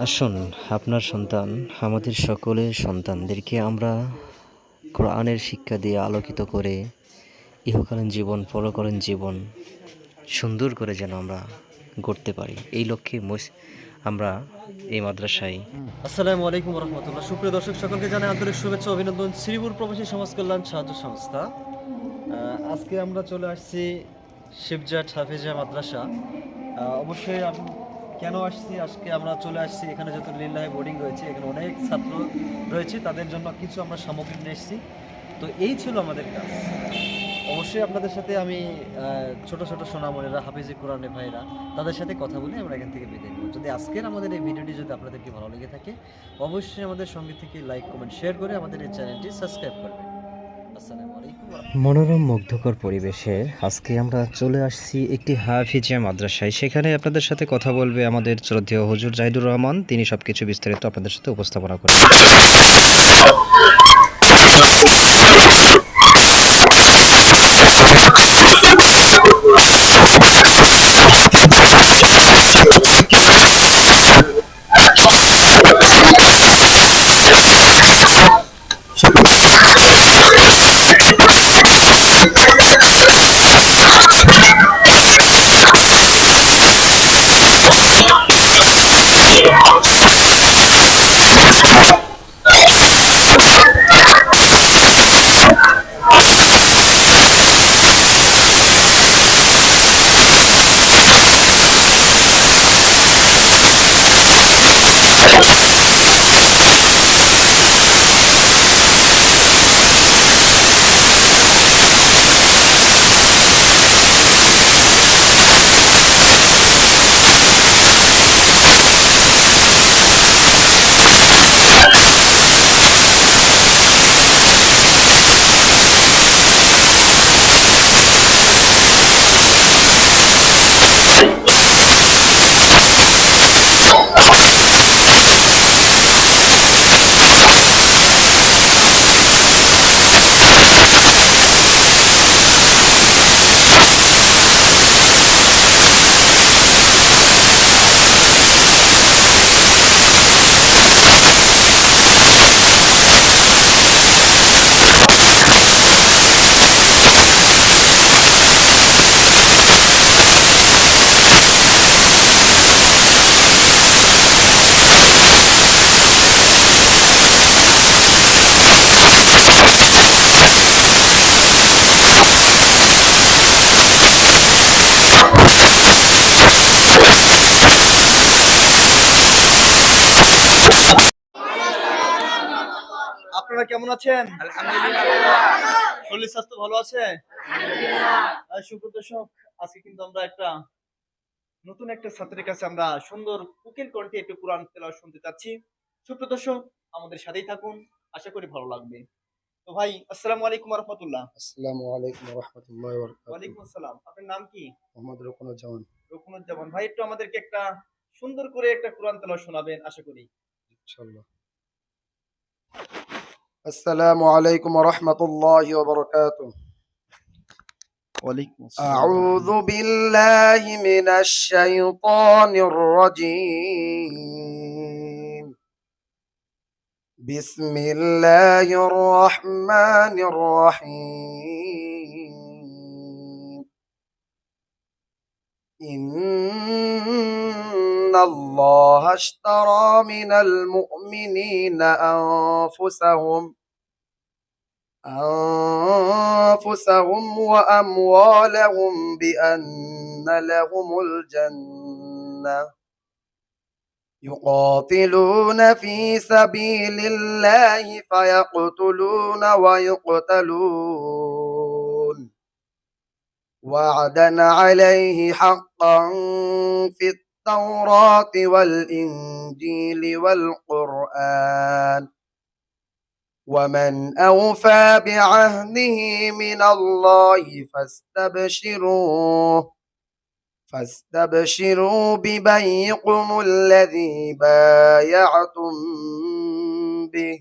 আসুন, আপনার সন্তান, আমাদের সকলের সন্তানদেরকে আমরা কোরআনের শিক্ষা দিয়ে আলোকিত করে ইহকালীন জীবন, পরকালীন জীবন সুন্দর করে যেন আমরা গড়তে পারি। এই লক্ষ্যে আমরা এই মাদ্রাসায়। আসসালামু আলাইকুম রহমতুল্লাহ। সুপ্রিয় দর্শক, সকলকে জানাই আন্তরিক শুভেচ্ছা অভিনন্দন শ্রীপুর প্রবাসী সমাজ কল্যাণ সাহায্য সংস্থা। আজকে আমরা চলে আসছি শিবজাট হাফিজিয়া মাদ্রাসা। অবশ্যই আমি কেন আসছি, আজকে আমরা চলে আসছি এখানে যত লিল্লাহি বোর্ডিং রয়েছে, এখানে অনেক ছাত্র রয়েছে, তাদের জন্য কিছু আমরা সামগ্রী নিয়ে এসেছি। তো এই ছিল আমাদের কাজ। অবশ্যই আপনাদের সাথে আমি ছোট ছোট সোনামণিরা, হাফিজি কোরআনের ভাইরা, তাদের সাথে কথা বলে আমরা এখান থেকে বিদায় নেব। যদি আজকের আমাদের এই ভিডিওটি যদি আপনাদেরকে ভালো লেগে থাকে, অবশ্যই আমাদের সঙ্গে থেকে লাইক, কমেন্ট, শেয়ার করে আমাদের এই চ্যানেলটি সাবস্ক্রাইব করবেন। আসসালামু আলাইকুম। মনোরম মুগ্ধকর পরিবেশে আজকে আমরা চলে আসছি একটি হাফিজিয়া মাদ্রাসায়। সেখানে আপনাদের সাথে কথা বলবে আমাদের শ্রদ্ধেয় হুজুর জাহিদুর রহমান। তিনি সবকিছু বিস্তারিত আপনাদের সাথে উপস্থাপনা করবেন। আপনারা কেমন আছেন? শরীর স্বাস্থ্য ভালো আছে? সুপ্রিয় দর্শক, আজকে কিন্তু আমরা নতুন একটা ছাত্রের কাছে আমরা সুন্দর কোকিল কণ্ঠে একটু কোরআন তেলাওয়াত শুনতে চাচ্ছি। সুপ্রিয় দর্শক, আমাদের সাথেই থাকুন, আশা করি ভালো লাগবে। তো ভাই, আসসালামু আলাইকুম ওয়া রাহমাতুল্লাহ। আসসালামু আলাইকুম ওয়া রাহমাতুল্লাহি ওয়া ওয়া বারাকাতুহু। আলাইকুম আসসালাম। আপনার নাম কি? মোহাম্মদ রুকনুজ্জামান। রুকনুজ্জামান ভাই, একটু আমাদেরকে একটা সুন্দর করে একটা কোরআন তেলাওয়াত শোনাবেন আশা করি। ইনশাআল্লাহ। আসসালামু আলাইকুম ওয়া রাহমাতুল্লাহি ওয়া বারাকাতুহু। ওয়ালাইকুম أعوذ بالله من الشيطان الرجيم. بسم الله الرحمن الرحيم. إن الله اشترى من المؤمنين أنفسهم وأموالهم بأن لهم الجنة يقاتلون في سبيل الله فيقتلون ويقتلون وعدا عليه حقا في التوراة والإنجيل والقرآن ومن أوفى بعهده من الله فاستبشروا ببيعكم الذي بايعتم به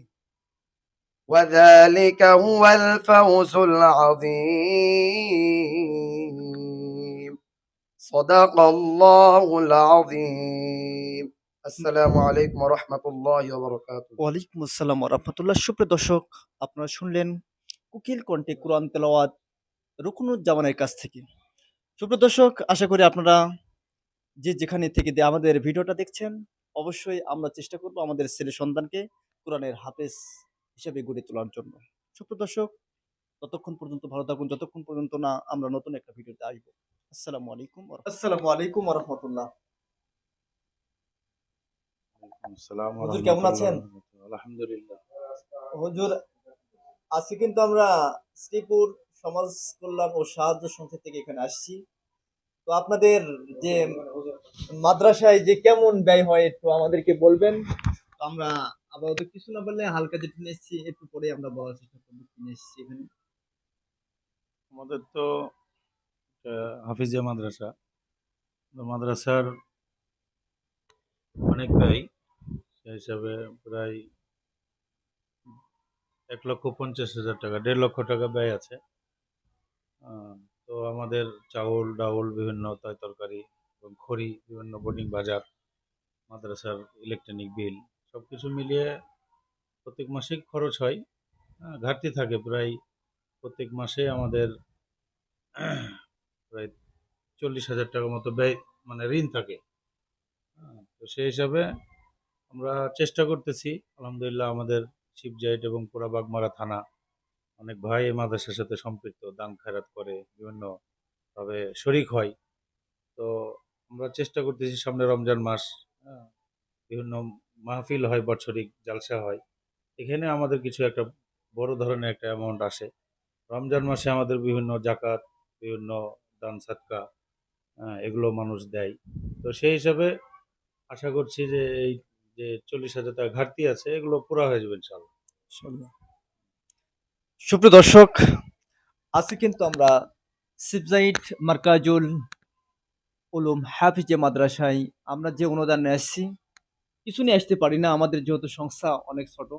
وذلك هو الفوز العظيم. صدق الله العظيم. السلام عليكم ورحمة الله وبركاته. ওয়ালাইকুম আসসালাম রহমতুল্লাহ। সুপ্রিয় দর্শক, আপনারা শুনলেন কুকিল কণ্ঠে কোরআন তেলাওয়াত রুকনুজ্জামানের কাছ থেকে। সুপ্রিয় দর্শক, আশা করি আপনারা যে যেখানে থেকে আমাদের ভিডিওটা দেখছেন, অবশ্যই আমরা চেষ্টা করব আমাদের ছেলে সন্তানকে কোরআনের হাফেজ হিসেবে গড়ে তোলার জন্য। সুপ্রিয় দর্শক, ততক্ষণ পর্যন্ত ভালো থাকুন, যতক্ষণ পর্যন্ত না আমরা নতুন একটা ভিডিওতে আসবো। আসসালামু আলাইকুম ওয়া রাহমাতুল্লাহ। আসসালামু হুজুর কেমন আছেন? আলাইকুম। আলহামদুলিল্লাহ। হুজুর, আজকে কিন্তু আমরা শ্রীপুর সমাজ কল্যাণ ও সাহায্য সংস্থা থেকে এখানে আসছি। তো আপনাদের যে মাদ্রাসায় যে কেমন ব্যয় হয় একটু আমাদেরকে বলবেন। তো আমরা আপাতত কিছু না বললে হালকা যেটা নিয়ে এসেছি একটু পরে আমরা বলার চেষ্টা করবো কি নিয়ে এসেছি এখানে। আমাদের তো হাফিজিয়া মাদ্রাসা, তো মাদ্রাসার অনেক ব্যয়, সেই হিসাবে প্রায় 1,50,000 টাকা, 1.5 লক্ষ টাকা ব্যয় আছে। আহ, তো আমাদের চাউল ডাউল বিভিন্ন তরকারি এবং খড়ি, বিভিন্ন বোর্ডিং বাজার, মাদ্রাসার ইলেকট্রনিক বিল সবকিছু মিলিয়ে প্রত্যেক মাসিক খরচ হয়। ঘাটতি থাকে প্রায় প্রত্যেক মাসে আমাদের প্রায় 40,000 টাকার মতো ব্যয়, মানে ঋণ থাকে। তো সেই হিসাবে আমরা চেষ্টা করতেছি, আলহামদুলিল্লাহ আমাদের শিবজাইট এবং পুরা বাগমারা থানা অনেক ভাই এই মাদ্রাসার সাথে সম্পৃক্ত, দান খেরাত করে বিভিন্ন ভাবে শরিক হয়। তো আমরা চেষ্টা করতেছি, সামনে রমজান মাস, হ্যাঁ, বিভিন্ন মাহফিল হয়, বাৎসরিক জালসা হয়, এখানে আমাদের কিছু একটা বড় ধরনের একটা অ্যামাউন্ট আসে। রমজান মাসে আমাদের বিভিন্ন জাকাত, বিভিন্ন দান সাদকা, এগুলো মানুষ দেয়। তো সেই হিসাবে আশা করছি যে এই যে 40,000 টাকা ঘাটতি আছে, এগুলো পুরা হয়ে যাবে ইনশাল্লাহ। সুপ্রিয় দর্শক, আজকে কিন্তু আমরা সিবজাইট মার্কাজুল উলুম হাফিজে মাদ্রাসায় আমরা যে অনুদান নিয়ে আসছি, কিছু নিয়ে আসতে পারি না, আমাদের যেহেতু সংস্থা অনেক ছোট।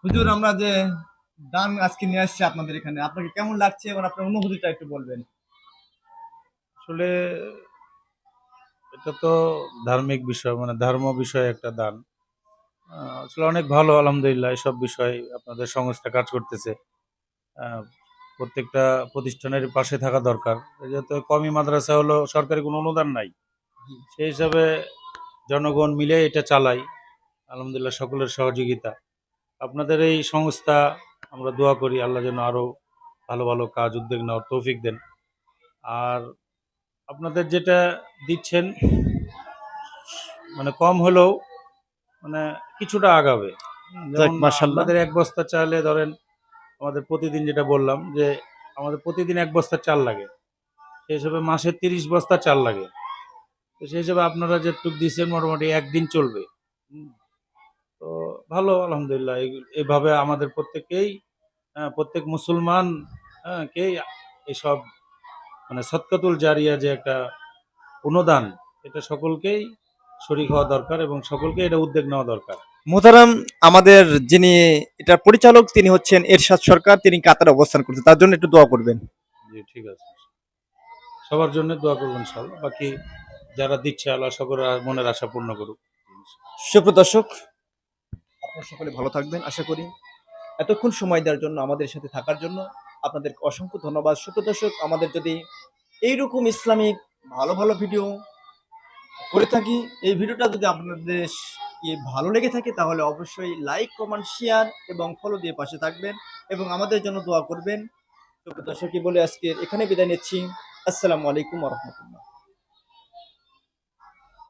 হুজুর, আমরা যে দান আজকে নিয়ে আসছি আপনাদের এখানে, আপনাকে কেমন লাগছে এবং আপনার অনুভূতিটা একটু বলবেন। আসলে এটা তো ধার্মিক বিষয়, মানে ধর্ম বিষয় একটা দান। আসলে অনেক ভালো, আলহামদুলিল্লাহ। এসব বিষয় আপনাদের সংস্থা কাজ করতেছে। আহ, প্রত্যেকটা প্রতিষ্ঠানের পাশে থাকা দরকার। যেহেতু কমি মাদ্রাসা হলো, সরকারি কোনো অনুদান নাই, সেই হিসাবে জনগণ মিলে এটা চালাই, আলহামদুলিল্লাহ সকলের সহযোগিতা। আপনাদের এই সংস্থা, আমরা দোয়া করি আল্লাহ যেন আরো ভালো ভালো কাজ উদ্যোগ নেওয়ার তৌফিক দেন। আর আপনাদের যেটা দিচ্ছেন, মানে কম হলেও মানে কিছুটা আগাবে। যেমন মাশাআল্লাহ। আপনাদের 1 বস্তা চালে ধরেন, আমাদের প্রতিদিন যেটা বললাম যে আমাদের প্রতিদিন 1 বস্তা চাল লাগে, সেই হিসাবে মাসে 30 বস্তা চাল লাগে। তো সেই হিসাবে আপনারা যেটুক দিচ্ছেন মোটামুটি একদিন চলবে। হুম, তো ভালো, আলহামদুলিল্লাহ। এইভাবে আমাদের প্রত্যেককেই, প্রত্যেক মুসলমান, কেই এসব মানে সদকাতুল জারিয়া যে একটা অনুদান, এটা সকলকেই শরীক হওয়া দরকার এবং সকলকে এটা উদ্যোগ নেওয়া দরকার। মোহতারাম, আমাদের যিনি এটার পরিচালক তিনি হচ্ছেন এরশাদ সরকার, তিনি কাতারে অবস্থান করছেন, তার জন্য একটু দোয়া করবেন। জি, ঠিক আছে। সবার জন্য দোয়া করবেন ইনশাআল্লাহ। বাকি যারা দিচ্ছে, আল্লাহ সকলের মনের আশা পূর্ণ করুক। সুপ্রিয় দর্শক, আপনারা সকলে ভালো থাকবেন আশা করি। এতক্ষণ সময় দেওয়ার জন্য, আমাদের সাথে থাকার জন্য আপনাদের অসংখ্য ধন্যবাদ। সুপ্রিয় দর্শক, আমাদের যদি এইরকম ইসলামিক ভালো ভালো ভিডিও করে থাকি, এই ভিডিওটা যদি আপনাদের ভালো লেগে থাকে তাহলে অবশ্যই লাইক কমেন্ট শেয়ার এবং ফলো দিয়ে পাশে থাকবেন এবং আমাদের জন্য দোয়া করবেন। সুপ্রিয় দর্শক, বলে আজকে এখানে বিদায় নিচ্ছি। আসসালামু আলাইকুম ওয়া রাহমাতুল্লাহ।